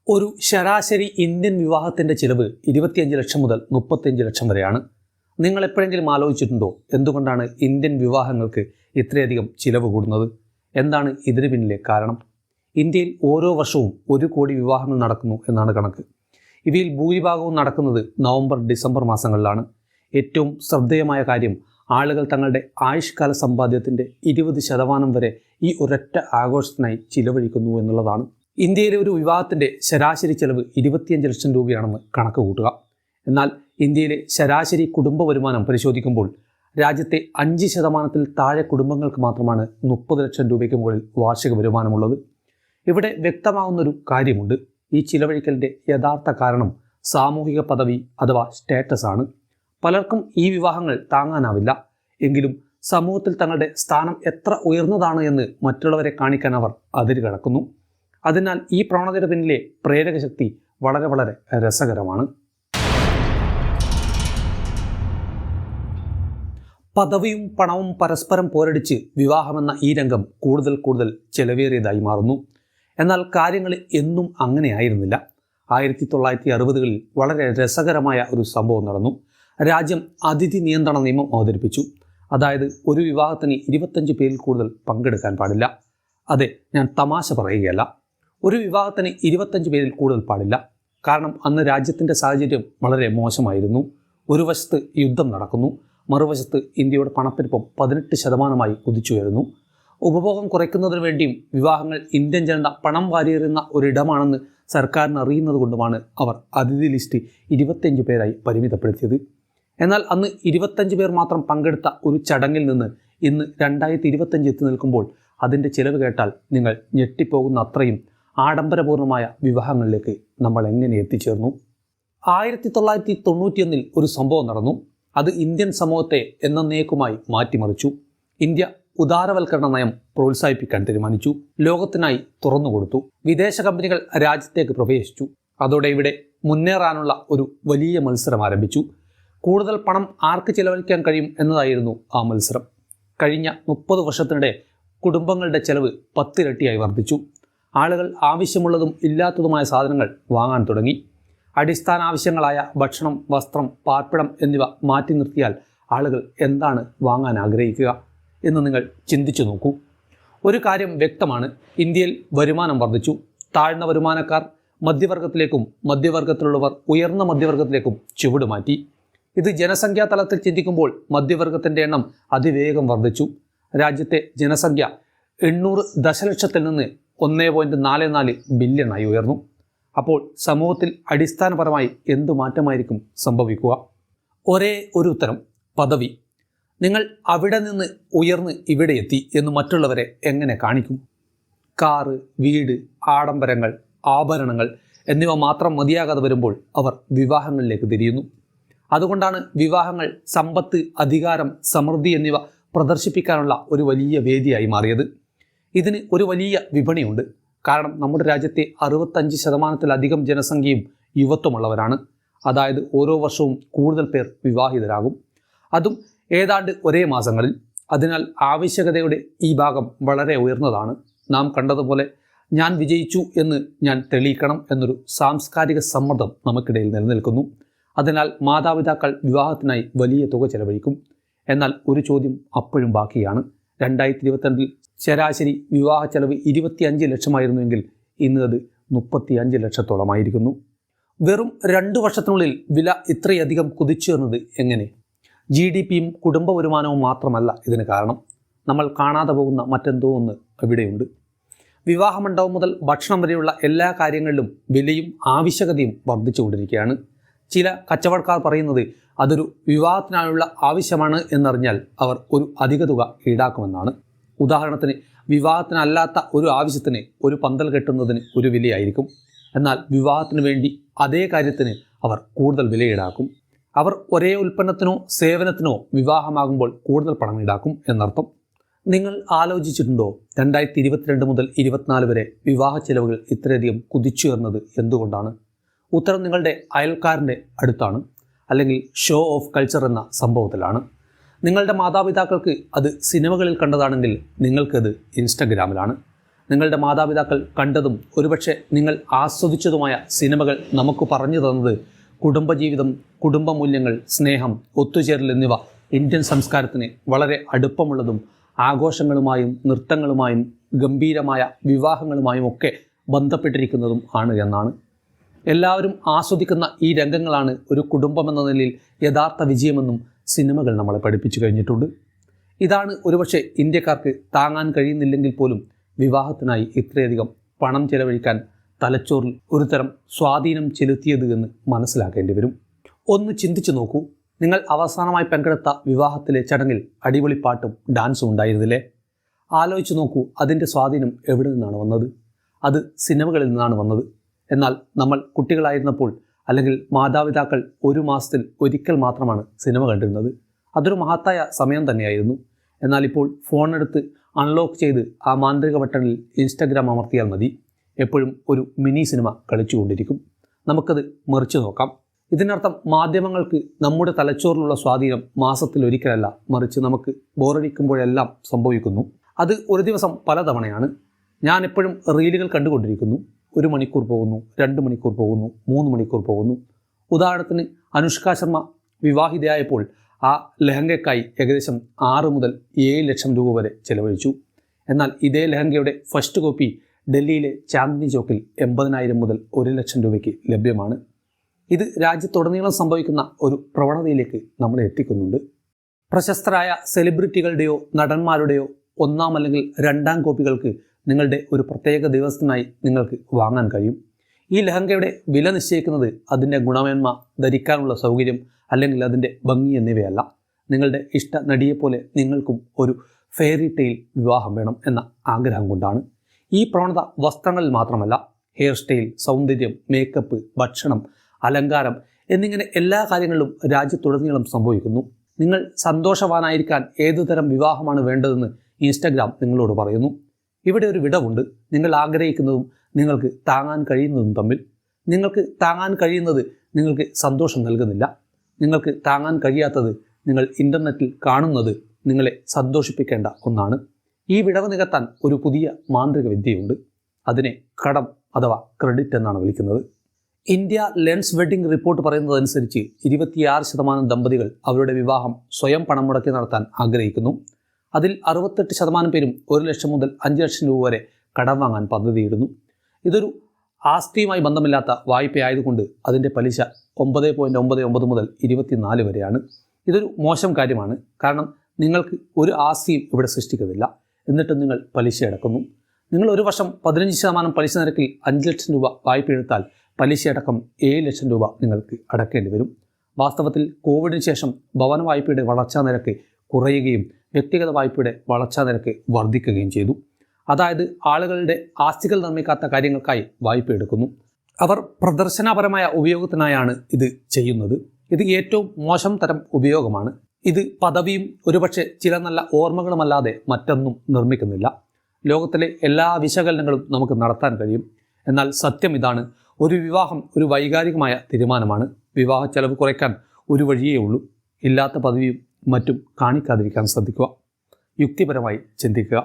ഒരു ശരാശരി ഇന്ത്യൻ വിവാഹത്തിൻ്റെ ചിലവ് 25 ലക്ഷം മുതൽ 35 ലക്ഷം വരെയാണ്. നിങ്ങൾ എപ്പോഴെങ്കിലും ആലോചിച്ചിട്ടുണ്ടോ എന്തുകൊണ്ടാണ് ഇന്ത്യൻ വിവാഹങ്ങൾക്ക് ഇത്രയധികം ചിലവ് കൂടുന്നത്? എന്താണ് ഇതിന് പിന്നിലെ കാരണം? ഇന്ത്യയിൽ ഓരോ വർഷവും 1 കോടി വിവാഹങ്ങൾ നടക്കുന്നു എന്നാണ് കണക്ക്. ഇവയിൽ ഭൂരിഭാഗവും നടക്കുന്നത് നവംബർ ഡിസംബർ മാസങ്ങളിലാണ്. ഏറ്റവും ശ്രദ്ധേയമായ കാര്യം, ആളുകൾ തങ്ങളുടെ ആയുഷ്കാല സമ്പാദ്യത്തിൻ്റെ 20% വരെ ഈ ഒരൊറ്റ ആഘോഷത്തിനായി ചിലവഴിക്കുന്നു എന്നുള്ളതാണ്. ഇന്ത്യയിലെ ഒരു വിവാഹത്തിൻ്റെ ശരാശരി ചെലവ് 25 ലക്ഷം രൂപയാണെന്ന് കണക്ക് കൂട്ടുക. എന്നാൽ ഇന്ത്യയിലെ ശരാശരി കുടുംബ വരുമാനം പരിശോധിക്കുമ്പോൾ രാജ്യത്തെ 5% താഴെ കുടുംബങ്ങൾക്ക് മാത്രമാണ് 30 ലക്ഷം രൂപയ്ക്ക് മുകളിൽ വാർഷിക വരുമാനമുള്ളത്. ഇവിടെ വ്യക്തമാകുന്നൊരു കാര്യമുണ്ട്. ഈ ചിലവഴിക്കലിൻ്റെ യഥാർത്ഥ കാരണം സാമൂഹിക പദവി അഥവാ സ്റ്റാറ്റസ് ആണ്. പലർക്കും ഈ വിവാഹങ്ങൾ താങ്ങാനാവില്ല. എങ്കിലും സമൂഹത്തിൽ തങ്ങളുടെ സ്ഥാനം എത്ര ഉയർന്നതാണ് എന്ന് മറ്റുള്ളവരെ കാണിക്കാൻ അവർ അതിര് കടക്കുന്നു. അതിനാൽ ഈ പ്രവണതയുടെ പിന്നിലെ പ്രേരക ശക്തി വളരെ വളരെ രസകരമാണ്. പദവിയും പണവും പരസ്പരം പോരടിച്ച് വിവാഹമെന്ന ഈ രംഗം കൂടുതൽ ചെലവേറിയതായി മാറുന്നു. എന്നാൽ കാര്യങ്ങൾ എന്നും അങ്ങനെയായിരുന്നില്ല. 1960കളിൽ വളരെ രസകരമായ ഒരു സംഭവം നടന്നു. രാജ്യം അതിഥി നിയന്ത്രണ നിയമം അവതരിപ്പിച്ചു. അതായത് ഒരു വിവാഹത്തിന് 25 പേരിൽ കൂടുതൽ പങ്കെടുക്കാൻ പാടില്ല. അതെ, ഞാൻ തമാശ പറയുകയല്ല. ഒരു വിവാഹത്തിന് 25 പേരിൽ കൂടുതൽ പാടില്ല. കാരണം അന്ന് രാജ്യത്തിൻ്റെ സാഹചര്യം വളരെ മോശമായിരുന്നു. ഒരു വശത്ത് യുദ്ധം നടക്കുന്നു, മറുവശത്ത് ഇന്ത്യയുടെ പണപ്പെരുപ്പം 18% കുതിച്ചുയരുന്നു. ഉപഭോഗം കുറയ്ക്കുന്നതിന് വേണ്ടിയും വിവാഹങ്ങൾ ഇന്ത്യൻ ജനത പണം വാരിയെറിയുന്ന ഒരിടമാണെന്ന് സർക്കാരിന് അറിയുന്നത് കൊണ്ടുമാണ് അവർ അതിഥി ലിസ്റ്റ് 25 പേരായി പരിമിതപ്പെടുത്തിയത്. എന്നാൽ അന്ന് 25 പേർ മാത്രം പങ്കെടുത്ത ഒരു ചടങ്ങിൽ നിന്ന് ഇന്ന് 2025 എത്തി നിൽക്കുമ്പോൾ അതിൻ്റെ ചിലവ് കേട്ടാൽ നിങ്ങൾ ഞെട്ടിപ്പോകുന്ന അത്രയും ആഡംബരപൂർണമായ വിവാഹങ്ങളിലേക്ക് നമ്മൾ എങ്ങനെ എത്തിച്ചേർന്നു. 1991 ഒരു സംഭവം നടന്നു. അത് ഇന്ത്യൻ സമൂഹത്തെ എന്നേക്കുമായി മാറ്റിമറിച്ചു. ഇന്ത്യ ഉദാരവൽക്കരണ നയം പ്രോത്സാഹിപ്പിക്കാൻ തീരുമാനിച്ചു. ലോകത്തിനായി തുറന്നുകൊടുത്തു. വിദേശ കമ്പനികൾ രാജ്യത്തേക്ക് പ്രവേശിച്ചു. അതോടെ ഇവിടെ മുന്നേറാനുള്ള ഒരു വലിയ മത്സരം ആരംഭിച്ചു. കൂടുതൽ പണം ആർക്ക് ചിലവഴിക്കാൻ കഴിയും എന്നതായിരുന്നു ആ മത്സരം. കഴിഞ്ഞ 30 വർഷത്തിനിടെ കുടുംബങ്ങളുടെ ചെലവ് 10 ഇരട്ടിയായി വർദ്ധിച്ചു. ആളുകൾ ആവശ്യമുള്ളതും ഇല്ലാത്തതുമായ സാധനങ്ങൾ വാങ്ങാൻ തുടങ്ങി. അടിസ്ഥാന ആവശ്യങ്ങളായ ഭക്ഷണം, വസ്ത്രം, പാർപ്പിടം എന്നിവ മാറ്റി നിർത്തിയാൽ ആളുകൾ എന്താണ് വാങ്ങാൻ ആഗ്രഹിക്കുക എന്ന് നിങ്ങൾ ചിന്തിച്ചു നോക്കൂ. ഒരു കാര്യം വ്യക്തമാണ്, ഇന്ത്യയിൽ വരുമാനം വർദ്ധിച്ചു. താഴ്ന്ന വരുമാനക്കാർ മധ്യവർഗത്തിലേക്കും മധ്യവർഗത്തിലുള്ളവർ ഉയർന്ന മധ്യവർഗത്തിലേക്കും ചുവടുമാറ്റി. ഇത് ജനസംഖ്യാ തലത്തിൽ ചിന്തിക്കുമ്പോൾ മധ്യവർഗത്തിൻ്റെ എണ്ണം അതിവേഗം വർദ്ധിച്ചു. രാജ്യത്തെ ജനസംഖ്യ 800 ദശലക്ഷത്തിൽ നിന്ന് 1.44 ബില്യണായി ഉയർന്നു. അപ്പോൾ സമൂഹത്തിൽ അടിസ്ഥാനപരമായി എന്തു മാറ്റമായിരിക്കും സംഭവിക്കുക? ഒരേ ഒരു ഉത്തരം, പദവി. നിങ്ങൾ അവിടെ നിന്ന് ഉയർന്ന് ഇവിടെ എത്തി എന്ന് മറ്റുള്ളവരെ എങ്ങനെ കാണിക്കും? കാറ്, വീട്, ആഡംബരങ്ങൾ, ആഭരണങ്ങൾ എന്നിവ മാത്രം മതിയാകാതെ വരുമ്പോൾ അവർ വിവാഹങ്ങളിലേക്ക് തിരിയുന്നു. അതുകൊണ്ടാണ് വിവാഹങ്ങൾ സമ്പത്ത്, അധികാരം, സമൃദ്ധി എന്നിവ പ്രദർശിപ്പിക്കാനുള്ള ഒരു വലിയ വേദിയായി മാറിയത്. ഇതിന് ഒരു വലിയ വിപണിയുണ്ട്. കാരണം നമ്മുടെ രാജ്യത്തെ 65%-ലധികം ജനസംഖ്യയും യുവത്വമുള്ളവരാണ്. അതായത് ഓരോ വർഷവും കൂടുതൽ പേർ വിവാഹിതരാകും, അതും ഏതാണ്ട് ഒരേ മാസങ്ങളിൽ. അതിനാൽ ആവശ്യകതയുടെ ഈ ഭാഗം വളരെ ഉയർന്നതാണ്. നാം കണ്ടതുപോലെ ഞാൻ വിജയിച്ചു എന്ന് ഞാൻ തെളിയിക്കണം എന്നൊരു സാംസ്കാരിക സമ്മർദ്ദം നമുക്കിടയിൽ നിലനിൽക്കുന്നു. അതിനാൽ മാതാപിതാക്കൾ വിവാഹത്തിനായി വലിയ തുക ചെലവഴിക്കും. എന്നാൽ ഒരു ചോദ്യം അപ്പോഴും ബാക്കിയാണ്. 2022 ശരാശരി വിവാഹ ചെലവ് 25 ലക്ഷമായിരുന്നുവെങ്കിൽ ഇന്ന് അത് 35 ലക്ഷത്തോളമായിരിക്കുന്നു. വെറും 2 വർഷത്തിനുള്ളിൽ വില ഇത്രയധികം കുതിച്ചുയർന്നത് എങ്ങനെ? GDPയും കുടുംബ വരുമാനവും മാത്രമല്ല ഇതിന് കാരണം. നമ്മൾ കാണാതെ പോകുന്ന മറ്റെന്തോ ഒന്ന് ഇവിടെയുണ്ട്. വിവാഹമണ്ഡപം മുതൽ ഭക്ഷണം വരെയുള്ള എല്ലാ കാര്യങ്ങളിലും വിലയും ആവശ്യകതയും വർദ്ധിച്ചുകൊണ്ടിരിക്കുകയാണ്. ചില കച്ചവടക്കാർ പറയുന്നത് അതൊരു വിവാഹത്തിനായുള്ള ആവശ്യമാണ് എന്നറിഞ്ഞാൽ അവർ ഒരു അധിക തുക ഈടാക്കുമെന്നാണ്. ഉദാഹരണത്തിന്, വിവാഹത്തിനല്ലാത്ത ഒരു ആവശ്യത്തിന് ഒരു പന്തൽ കെട്ടുന്നതിന് ഒരു വിലയായിരിക്കും. എന്നാൽ വിവാഹത്തിന് വേണ്ടി അതേ കാര്യത്തിന് അവർ കൂടുതൽ വില ഈടാക്കും. അവർ ഒരേ ഉൽപ്പന്നത്തിനോ സേവനത്തിനോ വിവാഹമാകുമ്പോൾ കൂടുതൽ പണം ഈടാക്കും എന്നർത്ഥം. നിങ്ങൾ ആലോചിച്ചിട്ടുണ്ടോ 2022 മുതൽ 2024 വരെ വിവാഹ ചെലവുകൾ ഇത്രയധികം കുതിച്ചുയർന്നത് എന്തുകൊണ്ടാണ്? ഉത്തരം നിങ്ങളുടെ അയൽക്കാരൻ്റെ അടുത്താണ്, അല്ലെങ്കിൽ ഷോ ഓഫ് കൾച്ചർ എന്ന സംഭവത്തിലാണ്. നിങ്ങളുടെ മാതാപിതാക്കൾക്ക് അത് സിനിമകളിൽ കണ്ടതാണെങ്കിൽ നിങ്ങൾക്കത് ഇൻസ്റ്റഗ്രാമിലാണ്. നിങ്ങളുടെ മാതാപിതാക്കൾ കണ്ടതും ഒരുപക്ഷെ നിങ്ങൾ ആസ്വദിച്ചതുമായ സിനിമകൾ നമുക്ക് പറഞ്ഞു തന്നത് കുടുംബജീവിതം, കുടുംബമൂല്യങ്ങൾ, സ്നേഹം, ഒത്തുചേരൽ എന്നിവ ഇന്ത്യൻ സംസ്കാരത്തിന് വളരെ അടുപ്പമുള്ളതും ആഘോഷങ്ങളുമായും നൃത്തങ്ങളുമായും ഗംഭീരമായ വിവാഹങ്ങളുമായും ഒക്കെ ബന്ധപ്പെട്ടിരിക്കുന്നതും ആണ് എന്നാണ്. എല്ലാവരും ആസ്വദിക്കുന്ന ഈ രംഗങ്ങളാണ് ഒരു കുടുംബമെന്ന നിലയിൽ യഥാർത്ഥ വിജയമെന്നും സിനിമകൾ നമ്മളെ പഠിപ്പിച്ചു കഴിഞ്ഞിട്ടുണ്ട്. ഇതാണ് ഒരുപക്ഷെ ഇന്ത്യക്കാർക്ക് താങ്ങാൻ കഴിയുന്നില്ലെങ്കിൽ പോലും വിവാഹത്തിനായി ഇത്രയധികം പണം ചെലവഴിക്കാൻ തലച്ചോറിൽ ഒരുതരം സ്വാധീനം ചെലുത്തിയത് എന്ന് മനസ്സിലാക്കേണ്ടി വരും. ഒന്ന് ചിന്തിച്ചു നോക്കൂ, നിങ്ങൾ അവസാനമായി പങ്കെടുത്ത വിവാഹത്തിലെ ചടങ്ങിൽ അടിപൊളി പാട്ടും ഡാൻസും ഉണ്ടായിരുന്നില്ലേ? ആലോചിച്ച് നോക്കൂ, അതിൻ്റെ സ്വാധീനം എവിടെ നിന്നാണ് വന്നത്? അത് സിനിമകളിൽ നിന്നാണ് വന്നത്. എന്നാൽ നമ്മൾ കുട്ടികളായിരുന്നപ്പോൾ അല്ലെങ്കിൽ മാതാപിതാക്കൾ ഒരു മാസത്തിൽ ഒരിക്കൽ മാത്രമാണ് സിനിമ കണ്ടിരുന്നത്. അതൊരു മഹത്തായ സമയം തന്നെയായിരുന്നു. എന്നാൽ ഇപ്പോൾ ഫോണെടുത്ത് അൺലോക്ക് ചെയ്ത് ആ മാന്ത്രിക ബട്ടണിൽ ഇൻസ്റ്റഗ്രാം അമർത്തിയാൽ മതി, എപ്പോഴും ഒരു മിനി സിനിമ കളിച്ചുകൊണ്ടിരിക്കും. നമുക്കത് മറിച്ച് നോക്കാം. ഇതിനർത്ഥം മാധ്യമങ്ങൾക്ക് നമ്മുടെ തലച്ചോറിലുള്ള സ്വാധീനം മാസത്തിലൊരിക്കലല്ല, മറിച്ച് നമുക്ക് ബോറടിക്കുമ്പോഴെല്ലാം സംഭവിക്കുന്നു. അത് ഒരു ദിവസം പലതവണയാണ്. ഞാൻ എപ്പോഴും റീലുകൾ കണ്ടുകൊണ്ടിരിക്കുന്നു. 1 മണിക്കൂർ പോകുന്നു, 2 മണിക്കൂർ പോകുന്നു, 3 മണിക്കൂർ പോകുന്നു. ഉദാഹരണത്തിന് അനുഷ്ക ശർമ്മ വിവാഹിതയായപ്പോൾ ആ ലെഹങ്കയ്ക്കായി ഏകദേശം 6 മുതൽ 7 ലക്ഷം രൂപ വരെ ചെലവഴിച്ചു. എന്നാൽ ഇതേ ലെഹങ്കയുടെ ഫസ്റ്റ് കോപ്പി ഡൽഹിയിലെ ചാന്ദിനി ചോക്കിൽ 80,000 മുതൽ 1 ലക്ഷം രൂപയ്ക്ക് ലഭ്യമാണ്. ഇത് രാജ്യത്തുടനീളം സംഭവിക്കുന്ന ഒരു പ്രവണതയിലേക്ക് നമ്മളെ എത്തിക്കുന്നുണ്ട്. പ്രശസ്തരായ സെലിബ്രിറ്റികളുടെയോ നടന്മാരുടെയോ 1ാം അല്ലെങ്കിൽ 2ാം കോപ്പികൾക്ക് നിങ്ങളുടെ ഒരു പ്രത്യേക ദിവസത്തിനായി നിങ്ങൾക്ക് വാങ്ങാൻ കഴിയും. ഈ ലെഹങ്കയുടെ വില നിശ്ചയിക്കുന്നത് അതിൻ്റെ ഗുണമേന്മ, ധരിക്കാനുള്ള സൗകര്യം അല്ലെങ്കിൽ അതിൻ്റെ ഭംഗി എന്നിവയല്ല. നിങ്ങളുടെ ഇഷ്ട നടിയെപ്പോലെ നിങ്ങൾക്കും ഒരു ഫെയറി ടെയിൽ വിവാഹം വേണം എന്ന ആഗ്രഹം കൊണ്ടാണ്. ഈ പ്രവണത വസ്ത്രങ്ങളിൽ മാത്രമല്ല, ഹെയർ സ്റ്റൈൽ, സൗന്ദര്യം, മേക്കപ്പ്, ഭക്ഷണം, അലങ്കാരം എന്നിങ്ങനെ എല്ലാ കാര്യങ്ങളിലും രാജ്യത്തുടനീളം സംഭവിക്കുന്നു. നിങ്ങൾ സന്തോഷവാനായിരിക്കാൻ ഏതുതരം വിവാഹമാണ് വേണ്ടതെന്ന് ഇൻസ്റ്റഗ്രാം നിങ്ങളോട് പറയുന്നു. ഇവിടെ ഒരു വിടവുണ്ട്, നിങ്ങൾ ആഗ്രഹിക്കുന്നതും നിങ്ങൾക്ക് താങ്ങാൻ കഴിയുന്നതും തമ്മിൽ. നിങ്ങൾക്ക് താങ്ങാൻ കഴിയുന്നത് നിങ്ങൾക്ക് സന്തോഷം നൽകുന്നില്ല. നിങ്ങൾക്ക് താങ്ങാൻ കഴിയാത്തത് നിങ്ങൾ ഇൻ്റർനെറ്റിൽ കാണുന്നത് നിങ്ങളെ സന്തോഷിപ്പിക്കേണ്ട ഒന്നാണ്. ഈ വിടവ് നികത്താൻ ഒരു പുതിയ മാന്ത്രിക വിദ്യയുണ്ട്. അതിനെ കടം അഥവാ ക്രെഡിറ്റ് എന്നാണ് വിളിക്കുന്നത്. ഇന്ത്യ ലെൻസ് വെഡ്ഡിംഗ് റിപ്പോർട്ട് പറയുന്നതനുസരിച്ച് 26% ദമ്പതികൾ അവരുടെ വിവാഹം സ്വയം പണം മുടക്കി നടത്താൻ ആഗ്രഹിക്കുന്നു. അതിൽ 68% പേരും 1 ലക്ഷം മുതൽ 5 ലക്ഷം രൂപ വരെ കടം വാങ്ങാൻ പദ്ധതിയിടുന്നു. ഇതൊരു ആസ്തിയുമായി ബന്ധമില്ലാത്ത വായ്പയായതുകൊണ്ട് അതിൻ്റെ പലിശ 9.99 മുതൽ 24 വരെയാണ്. ഇതൊരു മോശം കാര്യമാണ്. കാരണം നിങ്ങൾക്ക് ഒരു ആസ്തിയും ഇവിടെ സൃഷ്ടിക്കുന്നില്ല, എന്നിട്ടും നിങ്ങൾ പലിശ അടക്കുന്നു. നിങ്ങൾ ഒരു വർഷം 15% പലിശ നിരക്കിൽ 5 ലക്ഷം രൂപ വായ്പ എടുത്താൽ പലിശയടക്കം 7 ലക്ഷം രൂപ നിങ്ങൾക്ക് അടക്കേണ്ടി വരും. വാസ്തവത്തിൽ കോവിഡിന് ശേഷം ഭവന വായ്പയുടെ വളർച്ചാ നിരക്ക് കുറയുകയും വ്യക്തിഗത വായ്പയുടെ വളർച്ചാ നിരക്ക് വർദ്ധിക്കുകയും ചെയ്തു. അതായത് ആളുകളുടെ ആസ്തികൾ നിർമ്മിക്കാത്ത കാര്യങ്ങൾക്കായി വായ്പ എടുക്കുന്നു. അവർ പ്രദർശനപരമായ ഉപയോഗത്തിനായാണ് ഇത് ചെയ്യുന്നത്. ഇത് ഏറ്റവും മോശം തരം ഉപയോഗമാണ്. ഇത് പദവിയും ഒരുപക്ഷെ ചില നല്ല ഓർമ്മകളുമല്ലാതെ മറ്റൊന്നും നിർമ്മിക്കുന്നില്ല. ലോകത്തിലെ എല്ലാ വിശകലനങ്ങളും നമുക്ക് നടത്താൻ കഴിയും. എന്നാൽ സത്യം ഇതാണ്, ഒരു വിവാഹം ഒരു വൈകാരികമായ തീരുമാനമാണ്. വിവാഹ ചെലവ് കുറയ്ക്കാൻ ഒരു വഴിയേ ഉള്ളൂ, ഇല്ലാത്ത പദവിയും മറ്റും കാണിക്കാതിരിക്കാൻ ശ്രദ്ധിക്കുക. യുക്തിപരമായി ചിന്തിക്കുക.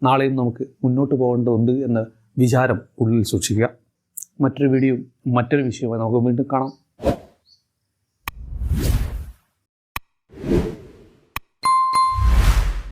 നാളെയും നമുക്ക് മുന്നോട്ട് പോകേണ്ടതുണ്ട് എന്ന വിചാരം ഉള്ളിൽ സൂക്ഷിക്കുക. മറ്റൊരു വീഡിയോയും മറ്റൊരു വിഷയവുമായി നമുക്ക് വീണ്ടും കാണാം.